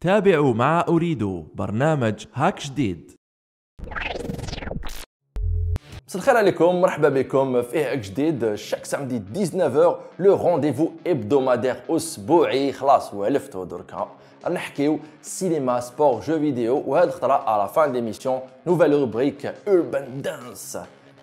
تابعوا مع أريد برنامج هاك جديد. مساء الخير عليكم، مرحبا بكم في هاك جديد. شاك سامدي 19h لو رونديفو ابدومادير اسبوعي. خلاص ولفتو دركا نحكيو سينما سبور جو فيديو، وهاد الخطره على فان ديميسيون نوفيل روبريك urban dance.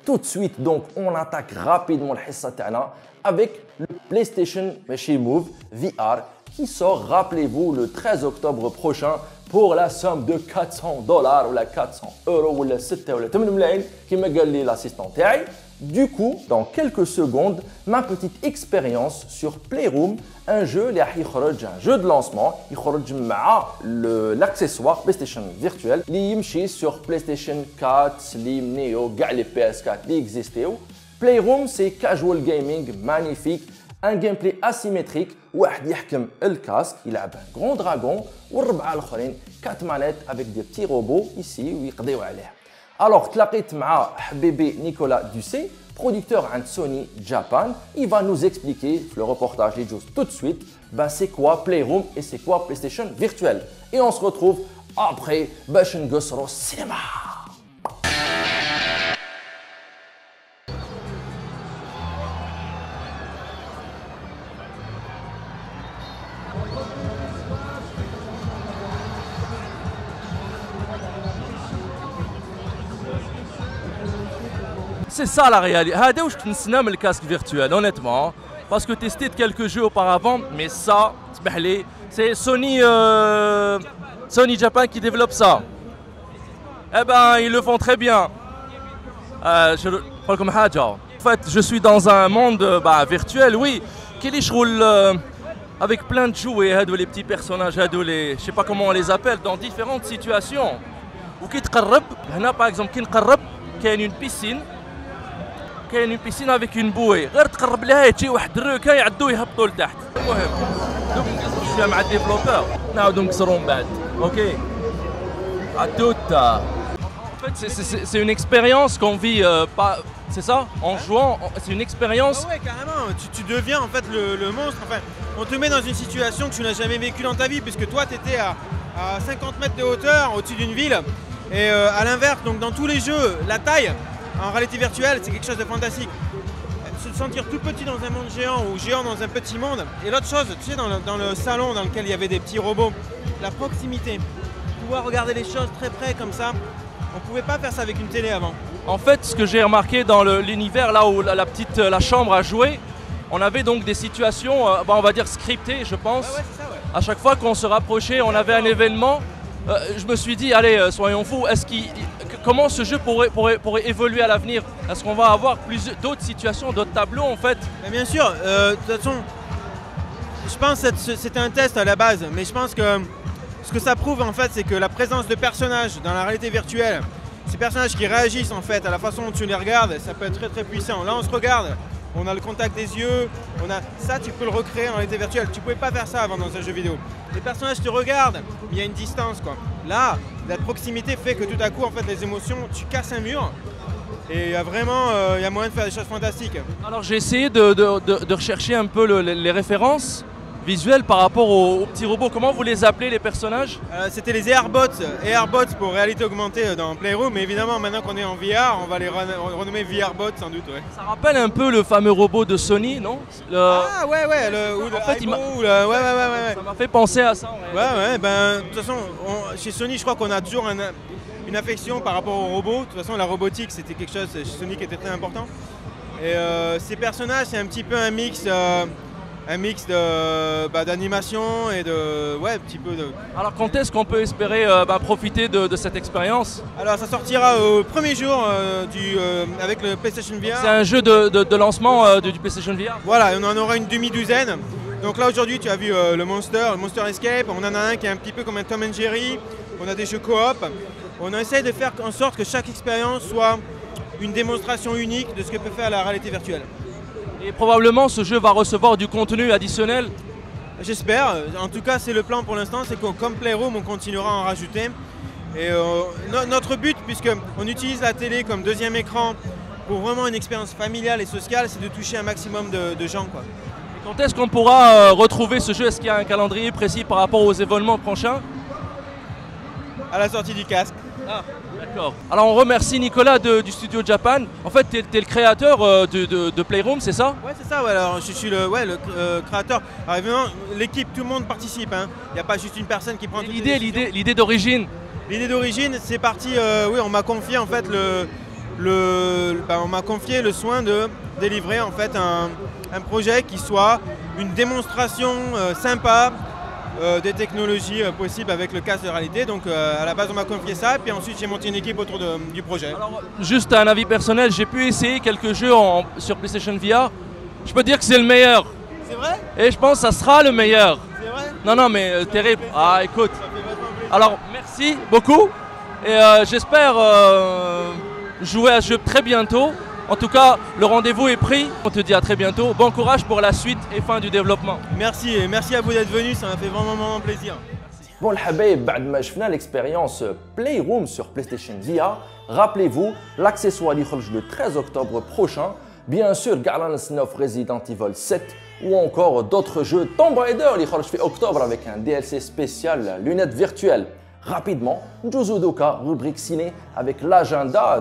Tout de suite donc on attaque rapidement الحصه تاعنا avec le PlayStation ماشي Move VR qui sort, rappelez-vous, le 13 octobre prochain pour la somme de $400 ou la 400 euros ou la 6 ou la 8 ملايين كما قال لي l'assistant تاعي. Du coup, dans quelques secondes, ma petite expérience sur Playroom, un jeu اللي راح يخرج, un jeu de lancement يخرج مع l'accessoire PlayStation virtuel اللي يمشي sur PlayStation 4, Slim, Neo, كاع les PS4 اللي existaو. Playroom, c'est casual gaming magnifique. Un gameplay asymétrique, واحد يحكم الكاسك يلعب un grand dragon والربعه الاخرين 4 manettes avec des petits robots ici ويقضيو عليه. Alors تلاقيت مع حبيبي نيكولا دوسي producteur عند Sony Japan. Il va nous expliquer le reportage les jours tout de suite c'est quoi Playroom et c'est quoi PlayStation virtuel. Et on se retrouve après باش نقصروا السينما. C'est ça la réalité. هذا واش كنسنا من الكاسك فيرتوال honnêtement parce que testé quelques jeux auparavant mais ça تسمح لي c'est Sony Japan qui développe ça. Eh ben ils le font très bien. Je parle comme حاجة. En fait, je suis dans un monde virtuel, oui, qui est avec plein de jouets, les petits personnages, les, je sais pas comment on les appelle, dans différentes situations. Ou qui تقرب, هنا par exemple qui نقرب كاين une piscine avec une bouée. غير تقرب لها تجي واحد الركا يعدوا يهبطوا لتحت. المهم دوك نقصروا مع الديفلوبور نعاودوا نكسروا من بعد. اوكي. À toute. En fait, c'est une expérience qu'on vit pas. C'est ça? En jouant, c'est une expérience. Ah ouais, carrément. Tu deviens en fait le monstre. Enfin, on te met dans une situation que tu n'as jamais vécue dans ta vie, puisque toi, tu étais à 50 mètres de hauteur au-dessus d'une ville. Et à l'inverse, donc dans tous les jeux, la taille en réalité virtuelle, c'est quelque chose de fantastique. Se sentir tout petit dans un monde géant ou géant dans un petit monde. Et l'autre chose, tu sais, dans le salon dans lequel il y avait des petits robots, la proximité, pouvoir regarder les choses très près comme ça. On pouvait pas faire ça avec une télé avant. En fait, ce que j'ai remarqué dans l'univers, là où la chambre à jouer, on avait donc des situations, on va dire scriptées, je pense. Ouais, c'est ça, ouais. À chaque fois qu'on se rapprochait, on avait un événement. Je me suis dit, allez, soyons fous, comment ce jeu pourrait évoluer à l'avenir? Est-ce qu'on va avoir d'autres situations, d'autres tableaux en fait? Mais bien sûr, de toute façon, je pense que c'était un test à la base, mais je pense que ce que ça prouve en fait, c'est que la présence de personnages dans la réalité virtuelle, ces personnages qui réagissent en fait à la façon dont tu les regardes, ça peut être très très puissant. Là on se regarde, on a le contact des yeux, ça tu peux le recréer en réalité virtuelle. Tu pouvais pas faire ça avant dans un jeu vidéo. Les personnages te regardent, mais il y a une distance quoi. Là, la proximité fait que tout à coup en fait les émotions, tu casses un mur et il y a vraiment il y a moyen de faire des choses fantastiques. Alors j'ai essayé de rechercher un peu les références visuelles par rapport aux petits robots. Comment vous les appelez les personnages? C'était les AirBots pour réalité augmentée dans Playroom, mais évidemment maintenant qu'on est en VR, on va les renommer VRBots sans doute. Ouais. Ça rappelle un peu le fameux robot de Sony, non? Ah ouais, ouais. Ça m'a fait penser à ça. Ouais, de toute façon, chez Sony, je crois qu'on a toujours une affection par rapport aux robots. De toute façon, la robotique, c'était quelque chose chez Sony qui était très important. Et ces personnages, c'est un petit peu un mix d'animation et de... Ouais, un petit peu de... Alors quand est-ce qu'on peut espérer profiter de cette expérience? Alors ça sortira au premier jour avec le PlayStation VR. C'est un jeu de lancement du PlayStation VR? Voilà, on en aura une demi-douzaine. Donc là aujourd'hui tu as vu le Monster Escape, on en a un qui est un petit peu comme un Tom and Jerry, on a des jeux coop. On essaie de faire en sorte que chaque expérience soit une démonstration unique de ce que peut faire la réalité virtuelle. Et probablement ce jeu va recevoir du contenu additionnel? J'espère, en tout cas c'est le plan pour l'instant, c'est que comme Playroom on continuera à en rajouter. Et notre but, puisqu'on utilise la télé comme deuxième écran pour vraiment une expérience familiale et sociale, c'est de toucher un maximum de gens, quoi. Quand est-ce qu'on pourra retrouver ce jeu? Est-ce qu'il y a un calendrier précis par rapport aux événements prochains? À la sortie du casque. Ah, d'accord. Alors on remercie Nicolas du studio Japan. En fait, tu es le créateur de Playroom, c'est ça? Ouais, c'est ça. Ouais. Alors, je suis le créateur. Alors, évidemment, l'équipe, tout le monde participe. Hein. Il n'y a pas juste une personne qui prend. L'idée d'origine. L'idée d'origine, c'est parti. Oui, on m'a confié en fait on m'a confié le soin de délivrer en fait un projet qui soit une démonstration sympa des technologies possibles avec le casque de réalité. Donc à la base on m'a confié ça, puis ensuite j'ai monté une équipe autour du projet. Alors, juste un avis personnel, j'ai pu essayer quelques jeux sur PlayStation VR. Je peux dire que c'est le meilleur. C'est vrai? Et je pense que ça sera le meilleur. C'est vrai? Non, mais terrible. Ah, écoute. Alors, merci beaucoup. Et j'espère jouer à ce jeu très bientôt. En tout cas, le rendez-vous est pris. On te dit à très bientôt. Bon courage pour la suite et fin du développement. Merci, et merci à vous d'être venus. Ça m'a fait vraiment plaisir. Bon, les habaib, بعد ما شفنا l'expérience Playroom sur PlayStation VR, rappelez-vous l'accessoire qui sort le 13 octobre prochain. Bien sûr, Garland 9 Resident Evil 7 ou encore d'autres jeux Tomb Raider qui sort en octobre avec un DLC spécial lunettes virtuelles. Rapidement, Njouzou Doka, rubrique ciné avec l'agenda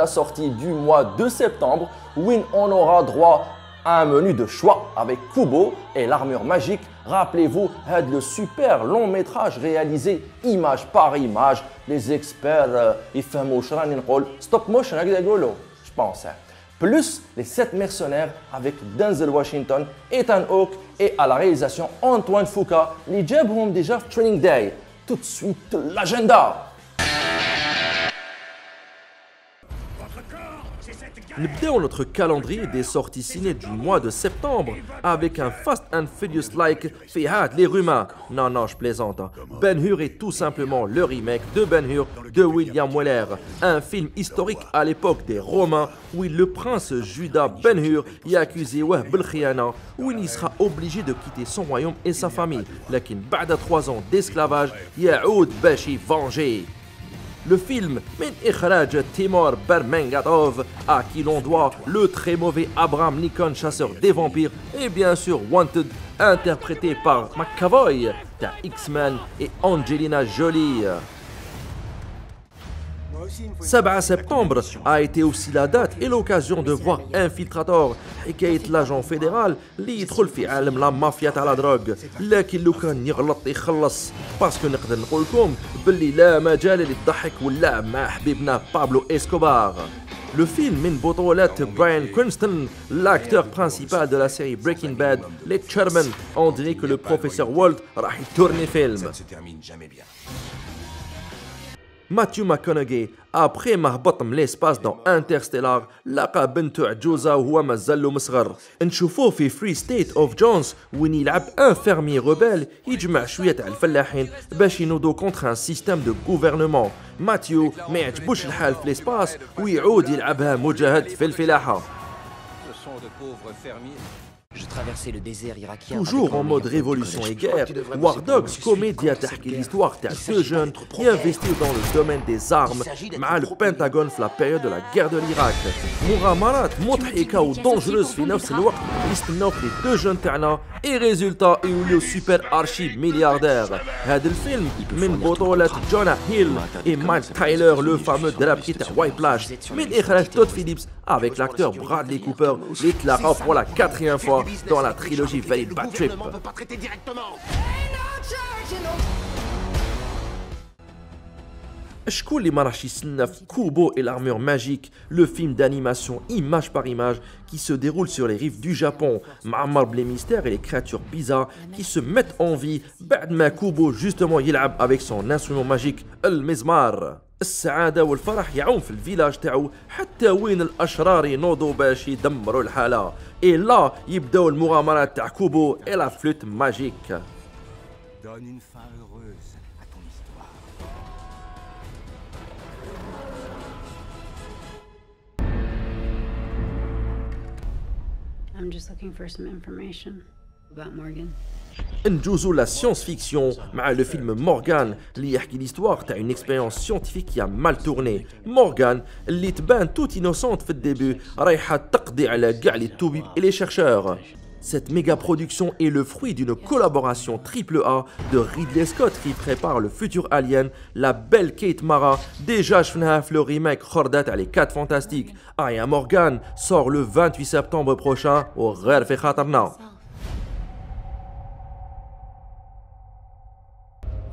sorti du mois de septembre où on aura droit à un menu de choix avec Kubo et l'armure magique. Rappelez-vous, le super long métrage réalisé image par image. Les experts, stop motion, je pense. Plus les 7 mercenaires avec Denzel Washington, Ethan Hawke et à la réalisation Antoine Fuqua. Les jobs ont déjà Training Day. Tout de suite, l'agenda. نبداو notre calendrier des sorties ciné du mois de septembre avec un Fast and Furious-like في هاد les rumeurs. Non, je plaisante. Ben-Hur est tout simplement le remake de Ben-Hur de William Wyler, un film historique à l'époque des Romains où le prince Juda Ben-Hur est accusé بالخيانة où il sera obligé de quitter son royaume et sa famille. لكن بعد 3 ans d'esclavage يعود باش venger. Le film من إخراج Timur Bermengatov, à qui l'on doit le très mauvais Abraham Lincoln, chasseur des vampires, et bien sûr Wanted, interprété par McAvoy, de X-Men et Angelina Jolie. 7 septembre a été aussi la date et l'occasion de voir Infiltrator, حكاية l'agent fédéral اللي يدخل في عالم لا مافيا تاع لا دروغ، لكن لو كان يغلط يخلص، باسكو نقدر نقول لكم باللي لا مجال للضحك واللعب مع حبيبنا بابلو اسكوبار. Le film من بطولة Bryan Cranston, l'acteur principal de la série Breaking Bad, les Chairmen, on dirait que le professeur Walt راح يتورني فيلم. Ça ne se termine jamais bien. Matthew McConaughey, après ما هبط من l'espace dans Interstellar, لقى بنته عجوزة وهو مازال مصغر. نشوفوه في Free State of Jones وين يلعب ان fermier rebelle يجمع شوية تاع الفلاحين باش ينوضوا contre un système de gouvernement. ماتيو ما يعجبوش الحال في l'espace ويعود يلعبها مجاهد في الفلاحة. Je traversais le désert irakien. Toujours en mode révolution et guerre, War Dogs, comédie attaque l'histoire de 2 jeunes qui investissent dans le domaine des armes مع le Pentagone في la période de la guerre de l'Irak. مغامرات مضحكة و dangereuse في نفس الوقت يستناو في 2 jeunes تاعنا et résultat يوليو سوبر ارشي ملياردير. هذا الفيلم من بطولة جونا هيل et Mike Tyler, le fameux درابكي تاع Whiplash, من إخراج تود فيليبس avec l'acteur Bradley Cooper اللي تلاقاو pour la 4e fois dans la trilogie Very Bad Trip. شكون اللي ما راحش يستنى في Kubo et l'armure magique, le film d'animation image par image qui se déroule sur les rives du Japon, معمر بلي mystères et les créatures bizarres qui se mettent en vie بعد ما Kubo justement يلعب avec son instrument magique المزمار. السعادة والفرح يعوم في الفيلاج تاعو حتى وين الأشرار ينوضوا باش يدمروا الحالة. Et là يبداو المغامرات تاع Kubo et la flûte magique. Donne une fin heureuse à ton histoire. I'm just looking for some information about Morgan. نجوزو la science-fiction مع le film Morgan اللي يحكي l'histoire تاع une expérience scientifique qui a mal tourné. Morgan اللي تبان toute innocente في الدébut رايحة تقضي على كاع les toubibs et les chercheurs. Cette méga production est le fruit d'une collaboration AAA de Ridley Scott qui prépare le futur Alien, la belle Kate Mara, déjà شفناها في le remake خردات على les 4 Fantastiques. Aya Morgan sort le 28 septembre prochain au غير في خاطرنا.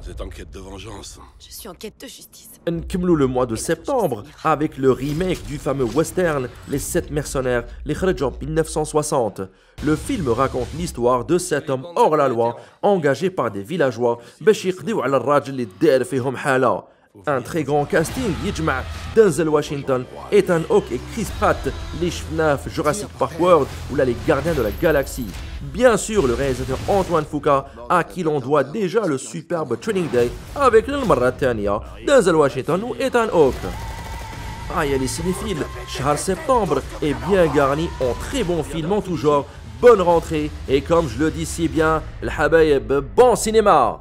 Vous êtes en quête de vengeance. Je suis en quête de justice. نكملوا le mois de septembre avec le remake du fameux western Les 7 mercenaires, les خرج en 1960. Le film raconte l'histoire de 7 hommes hors la loi engagés par des villageois باش يقضيو على الراجل اللي دار فيهم حالة. Un très grand casting يجمع Denzel Washington, Ethan Hawke et Chris Pratt اللي شفناه في Jurassic Park World ou là les Gardiens de la Galaxie. Bien sûr le réalisateur Antoine Fuqua à qui l'on doit déjà le superbe Training Day avec للمرة الثانية Denzel Washington ou Ethan Hawke. Ah, il y a les cinéphiles, شهر septembre est bien garni en très bons films en tout genre. Bonne rentrée et comme je le dis si bien, الحبايب bon cinéma.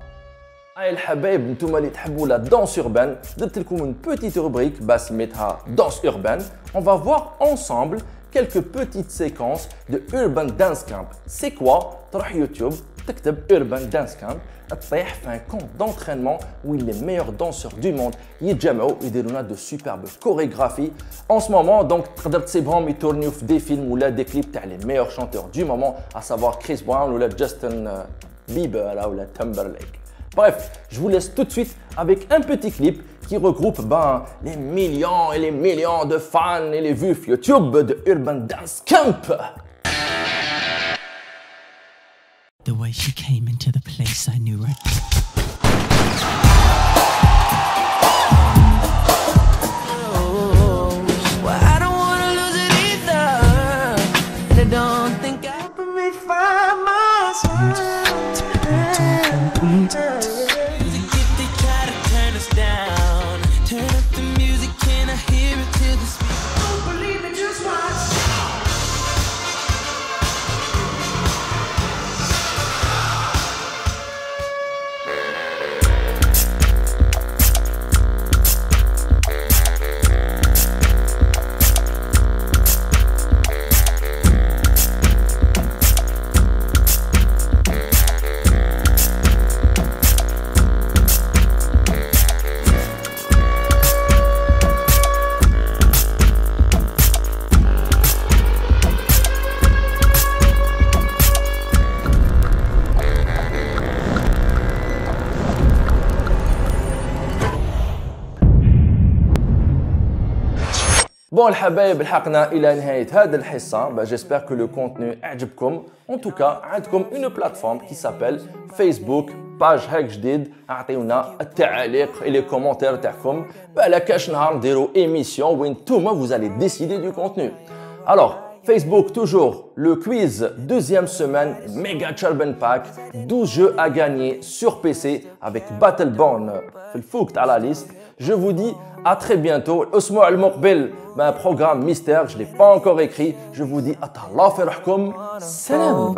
هاي الحبايب نتوما اللي تحبوا لا danse urbaine درت لكم une petite rubrique bah سميتها danse urbaine. On va voir ensemble quelques petites séquences de urban dance camp. C'est quoi? تروح يوتيوب تكتب urban dance camp تطيح في un camp d'entraînement où les meilleurs danseurs du monde يتجمعوا يديروا لنا de superbes chorégraphies. En ce moment donc تقدر تسيبهم يتورنيو في des films ولا des clips تاع les meilleurs chanteurs du moment à savoir Chris Brown ولا Justin Bieber ولا Timberlake. Bref, je vous laisse tout de suite avec un petit clip qui regroupe les millions et les millions de fans et les vues YouTube de Urban Dance Camp. The way she came into the place, I knew right. Well, I don't wanna lose it either. They don't think I can be find myself. Bon الحبايب لحقنا إلى نهاية هذه الحصة. J'espère que le contenu عجبكم. En tout cas عندكم une plateforme qui s'appelle Facebook page هاك جديد. أعطيونا التعاليق et les commentaires تاعكم. على كاش نهار نديرو émission وين نتوما vous allez décider du contenu. Alors Facebook toujours le quiz deuxième semaine méga Children Pack 12 jeux à gagner sur PC avec Battleborn في الفوق تاع la liste. Je vous dis à très bientôt. الأسبوع المقبل un programme mystère, je ne l'ai pas encore écrit. Je vous dis Allah fi rahkum. Salam.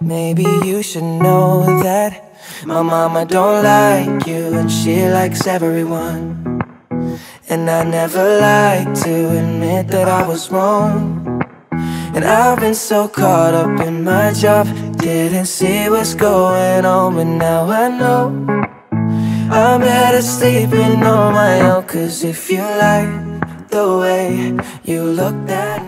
Maybe you should know that my mama don't like you and she likes everyone. And I never like to admit that I was wrong. And I've been so caught up in my job, didn't see what's going on, but now I know I'm better sleeping on my own. Cause if you like the way you look that